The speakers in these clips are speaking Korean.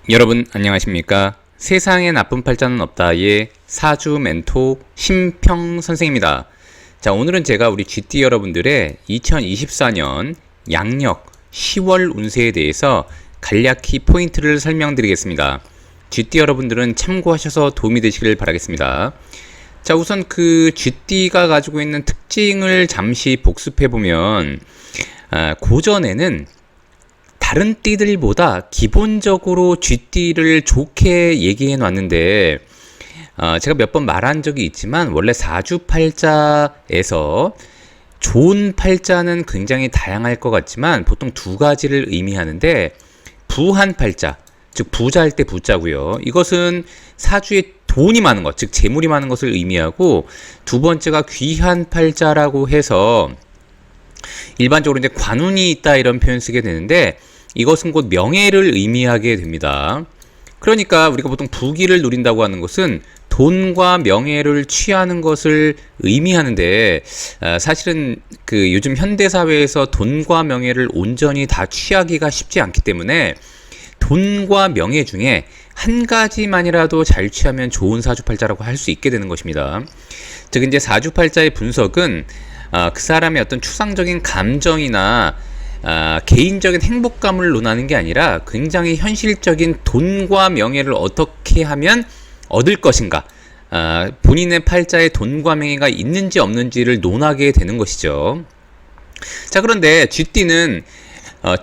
여러분 안녕하십니까? 세상에 나쁜 팔자는 없다의 사주 멘토 심평 선생입니다. 자, 오늘은 제가 우리 GT 여러분들의 2024년 양력 10월 운세에 대해서 간략히 포인트를 설명드리겠습니다. GT 여러분들은 참고하셔서 도움이 되시길 바라겠습니다. 자, 우선 그 GT가 가지고 있는 특징을 잠시 복습해보면 고전에는 다른 띠들보다 기본적으로 쥐띠를 좋게 얘기해 놨는데 제가 몇 번 말한 적이 있지만 원래 사주팔자에서 좋은 팔자는 굉장히 다양할 것 같지만 보통 두 가지를 의미하는데 부한 팔자, 즉 부자일 때 부자고요. 이것은 사주에 돈이 많은 것, 즉 재물이 많은 것을 의미하고, 두 번째가 귀한 팔자라고 해서 일반적으로 이제 관운이 있다 이런 표현 쓰게 되는데, 이것은 곧 명예를 의미하게 됩니다. 그러니까 우리가 보통 부귀를 누린다고 하는 것은 돈과 명예를 취하는 것을 의미하는데, 사실은 그 요즘 현대사회에서 돈과 명예를 온전히 다 취하기가 쉽지 않기 때문에 돈과 명예 중에 한 가지만이라도 잘 취하면 좋은 사주팔자라고 할 수 있게 되는 것입니다. 즉 이제 사주팔자의 분석은 그 사람의 어떤 추상적인 감정이나 개인적인 행복감을 논하는 게 아니라 굉장히 현실적인 돈과 명예를 어떻게 하면 얻을 것인가, 본인의 팔자에 돈과 명예가 있는지 없는지를 논하게 되는 것이죠. 자, 그런데 쥐띠는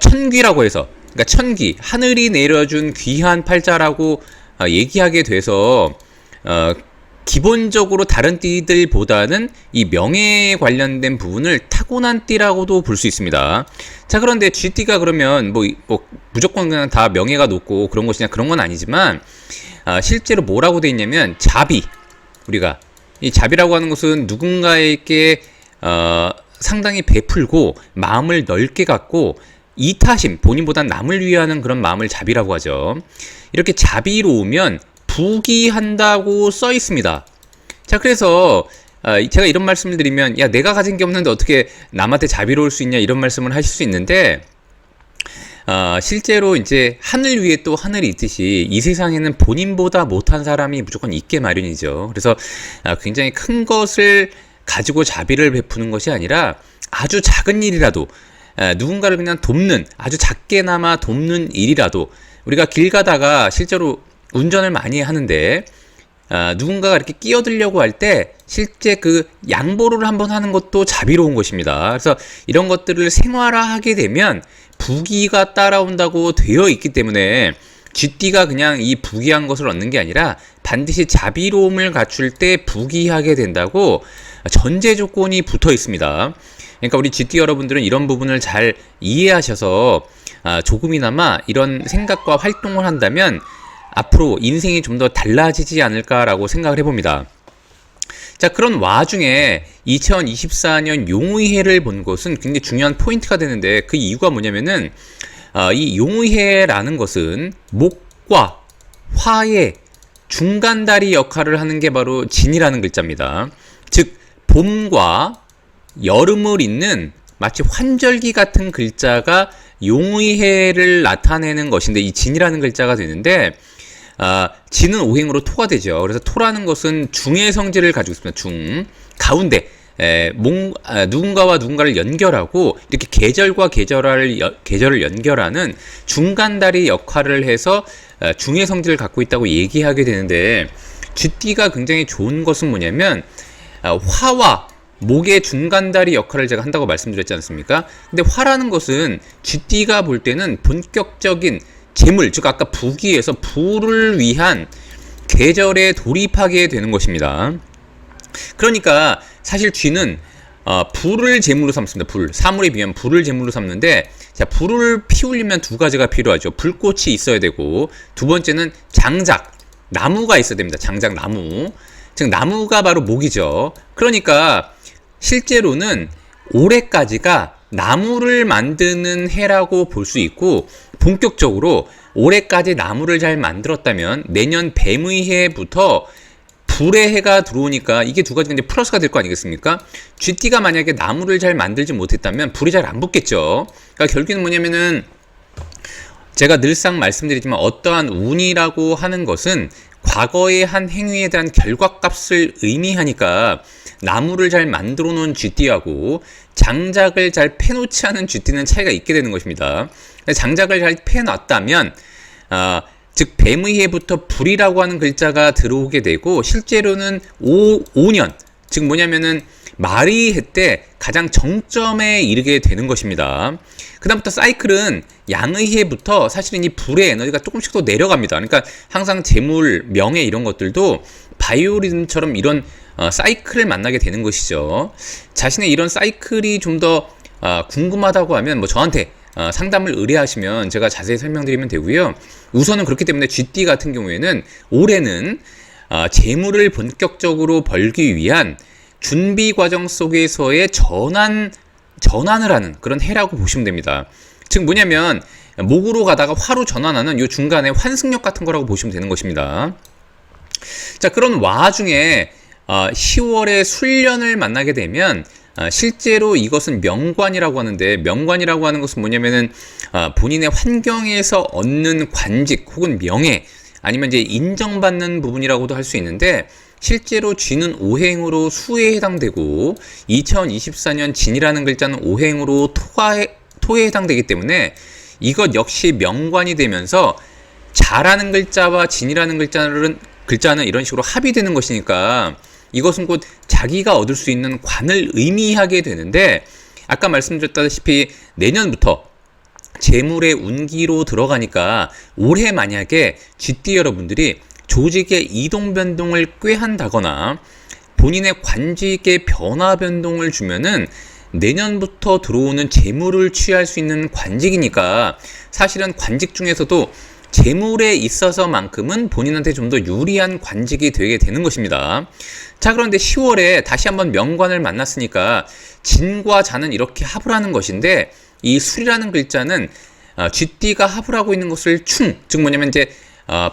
천귀라고 해서, 그러니까 천귀, 하늘이 내려준 귀한 팔자라고 얘기하게 돼서 기본적으로 다른 띠들보다는 이 명예에 관련된 부분을 타고난 띠라고도 볼 수 있습니다. 자, 그런데 쥐띠가 그러면 뭐 무조건 그냥 다 명예가 높고 그런 것이냐, 그런 건 아니지만 실제로 뭐라고 돼 있냐면 자비, 우리가 이 자비라고 하는 것은 누군가에게 상당히 베풀고 마음을 넓게 갖고 이타심, 본인보다 남을 위하는 그런 마음을 자비라고 하죠. 이렇게 자비로우면 부귀한다고 써 있습니다. 자, 그래서 제가 이런 말씀을 드리면, 야, 내가 가진 게 없는데 어떻게 남한테 자비로울 수 있냐, 이런 말씀을 하실 수 있는데, 실제로 이제 하늘 위에 또 하늘이 있듯이 이 세상에는 본인보다 못한 사람이 무조건 있게 마련이죠. 그래서 굉장히 큰 것을 가지고 자비를 베푸는 것이 아니라 아주 작은 일이라도, 누군가를 그냥 돕는, 아주 작게나마 돕는 일이라도, 우리가 길 가다가 실제로 운전을 많이 하는데 누군가가 이렇게 끼어들려고 할 때 실제 그 양보를 한번 하는 것도 자비로운 것입니다. 그래서 이런 것들을 생활화하게 되면 부귀가 따라온다고 되어 있기 때문에 쥐띠가 그냥 이 부귀한 것을 얻는 게 아니라 반드시 자비로움을 갖출 때 부귀하게 된다고 전제 조건이 붙어 있습니다. 그러니까 우리 쥐띠 여러분들은 이런 부분을 잘 이해하셔서 조금이나마 이런 생각과 활동을 한다면 앞으로 인생이 좀 더 달라지지 않을까라고 생각을 해봅니다. 자, 그런 와중에 2024년 용의해를 본 것은 굉장히 중요한 포인트가 되는데, 그 이유가 뭐냐면은 이 용의해라는 것은 목과 화의 중간다리 역할을 하는 게 바로 진이라는 글자입니다. 즉 봄과 여름을 잇는 마치 환절기 같은 글자가 용의해를 나타내는 것인데, 이 진이라는 글자가 되는데, 진은 오행으로 토가 되죠. 그래서 토라는 것은 중의 성질을 가지고 있습니다. 중, 가운데 누군가와 누군가를 연결하고 이렇게 계절과 계절을 연결하는 중간다리 역할을 해서 중의 성질을 갖고 있다고 얘기하게 되는데, 쥐띠가 굉장히 좋은 것은 뭐냐면 화와 목의 중간다리 역할을 제가 한다고 말씀드렸지 않습니까? 근데 화라는 것은 쥐띠가 볼 때는 본격적인 재물, 즉 아까 부귀에서 부를 위한 계절에 돌입하게 되는 것입니다. 그러니까 사실 쥐는 불을 제물로 삼습니다. 불, 사물에 비하면 불을 제물로 삼는데, 자, 불을 피우려면 두 가지가 필요하죠. 불꽃이 있어야 되고, 두 번째는 장작, 나무가 있어야 됩니다. 장작, 나무. 즉 나무가 바로 목이죠. 그러니까 실제로는 올해까지가 나무를 만드는 해라고 볼 수 있고, 본격적으로 올해까지 나무를 잘 만들었다면 내년 뱀의 해부터 불의 해가 들어오니까 이게 두 가지가 이제 플러스가 될 거 아니겠습니까? 쥐띠가 만약에 나무를 잘 만들지 못했다면 불이 잘 안 붙겠죠. 그러니까 결국에는 뭐냐면은 제가 늘상 말씀드리지만 어떠한 운이라고 하는 것은 과거의 한 행위에 대한 결과값을 의미하니까 나무를 잘 만들어 놓은 쥐띠하고 장작을 잘 패놓지 않은 쥐띠는 차이가 있게 되는 것입니다. 장작을 잘 패놨다면 즉 뱀의 해부터 불이라고 하는 글자가 들어오게 되고 실제로는 5년 즉 뭐냐면은 말이 해 때 가장 정점에 이르게 되는 것입니다. 그 다음부터 사이클은 양의 해부터 사실은 이 불의 에너지가 조금씩 더 내려갑니다. 그러니까 항상 재물, 명예 이런 것들도 바이오리듬처럼 이런 사이클을 만나게 되는 것이죠. 자신의 이런 사이클이 좀 더 궁금하다고 하면 뭐 저한테 상담을 의뢰하시면 제가 자세히 설명드리면 되고요. 우선은 그렇기 때문에 쥐띠 같은 경우에는 올해는 재물을 본격적으로 벌기 위한 준비 과정 속에서의 전환을 하는 그런 해라고 보시면 됩니다. 즉 뭐냐면 목으로 가다가 화로 전환하는 이 중간에 환승력 같은 거라고 보시면 되는 것입니다. 자, 그런 와중에 10월에 술련을 만나게 되면 실제로 이것은 명관이라고 하는데, 명관이라고 하는 것은 뭐냐면은 본인의 환경에서 얻는 관직 혹은 명예 아니면 이제 인정받는 부분이라고도 할 수 있는데, 실제로 쥐는 오행으로 수에 해당되고 2024년 진이라는 글자는 오행으로 토에 해당되기 때문에 이것 역시 명관이 되면서 자라는 글자와 진이라는 글자는 이런 식으로 합의되는 것이니까 이것은 곧 자기가 얻을 수 있는 관을 의미하게 되는데, 아까 말씀드렸다시피 내년부터 재물의 운기로 들어가니까 올해 만약에 쥐띠 여러분들이 조직의 이동 변동을 꾀한다거나 본인의 관직의 변화 변동을 주면은 내년부터 들어오는 재물을 취할 수 있는 관직이니까 사실은 관직 중에서도 재물에 있어서만큼은 본인한테 좀 더 유리한 관직이 되게 되는 것입니다. 자, 그런데 10월에 다시 한번 명관을 만났으니까 진과 자는 이렇게 합을 하는 것인데, 이 술이라는 글자는 쥐띠가 합을 하고 있는 것을 즉 뭐냐면 이제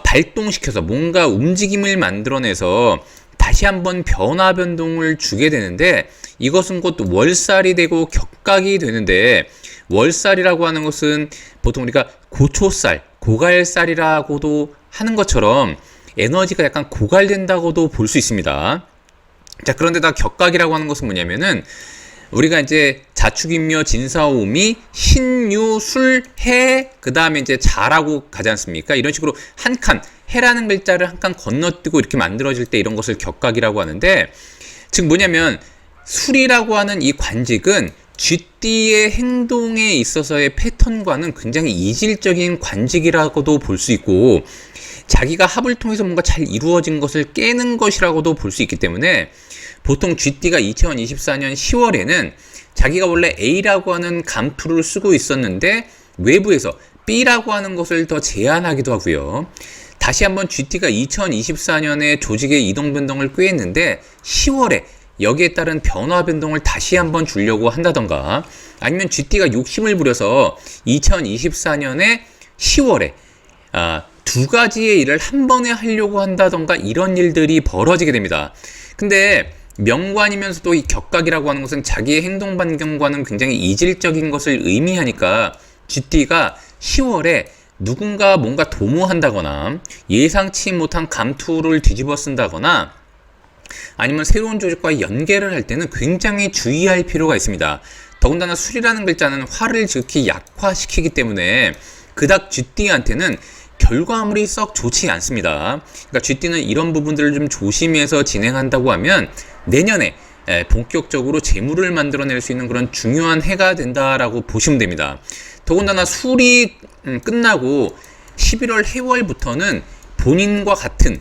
발동시켜서 뭔가 움직임을 만들어내서 다시 한번 변화 변동을 주게 되는데, 이것은 곧 월살이 되고 격각이 되는데, 월살이라고 하는 것은 보통 우리가 고초살, 고갈살이라고도 하는 것처럼 에너지가 약간 고갈된다고도 볼 수 있습니다. 자, 그런데다 격각이라고 하는 것은 뭐냐면은 우리가 이제 자축인묘 진사오미 신유술 해 그 다음에 이제 자라고 가지 않습니까? 이런 식으로 한 칸 해라는 글자를 한 칸 건너뛰고 이렇게 만들어질 때 이런 것을 격각이라고 하는데, 즉 뭐냐면 술이라고 하는 이 관직은 쥐띠의 행동에 있어서의 패턴과는 굉장히 이질적인 관직이라고도 볼 수 있고, 자기가 합을 통해서 뭔가 잘 이루어진 것을 깨는 것이라고도 볼 수 있기 때문에 보통 쥐띠가 2024년 10월에는 자기가 원래 A라고 하는 간풀을 쓰고 있었는데 외부에서 B라고 하는 것을 더 제한하기도 하고요. 다시 한번 쥐띠가 2024년에 조직의 이동 변동을 꾀했는데 10월에 여기에 따른 변화 변동을 다시 한번 주려고 한다던가, 아니면 쥐띠가 욕심을 부려서 2024년에 10월에 두 가지의 일을 한 번에 하려고 한다던가 이런 일들이 벌어지게 됩니다. 근데 명관이면서도 이 격각이라고 하는 것은 자기의 행동 반경과는 굉장히 이질적인 것을 의미하니까 쥐띠가 10월에 누군가 뭔가 도모한다거나 예상치 못한 감투를 뒤집어 쓴다거나 아니면 새로운 조직과 연계를 할 때는 굉장히 주의할 필요가 있습니다. 더군다나 술이라는 글자는 화를 즉히 약화시키기 때문에 그닥 쥐띠한테는 결과물이 썩 좋지 않습니다. 그러니까 쥐띠는 이런 부분들을 좀 조심해서 진행한다고 하면 내년에 본격적으로 재물을 만들어낼 수 있는 그런 중요한 해가 된다라고 보시면 됩니다. 더군다나 술이 끝나고 11월 해월부터는 본인과 같은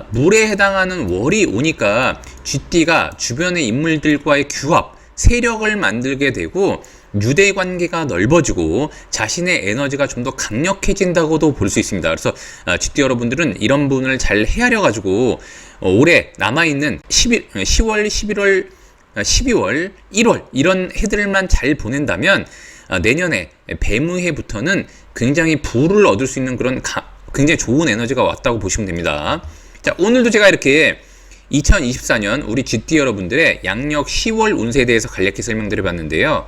물에 해당하는 월이 오니까 쥐띠가 주변의 인물들과의 규합, 세력을 만들게 되고 유대 관계가 넓어지고 자신의 에너지가 좀 더 강력해진다고도 볼 수 있습니다. 그래서 쥐띠 여러분들은 이런 부분을 잘 헤아려 가지고 올해 남아있는 10월, 11월, 12월, 1월 이런 해들만 잘 보낸다면 내년에 뱀의해부터는 굉장히 부를 얻을 수 있는 그런 굉장히 좋은 에너지가 왔다고 보시면 됩니다. 자, 오늘도 제가 이렇게 2024년 우리 쥐띠 여러분들의 양력 10월 운세에 대해서 간략히 설명드려 봤는데요.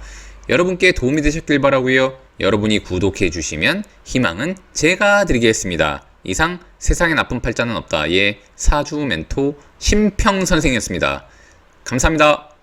여러분께 도움이 되셨길 바라고요. 여러분이 구독해 주시면 희망은 제가 드리겠습니다. 이상 세상에 나쁜 팔자는 없다의 사주 멘토 심평 선생이었습니다. 감사합니다.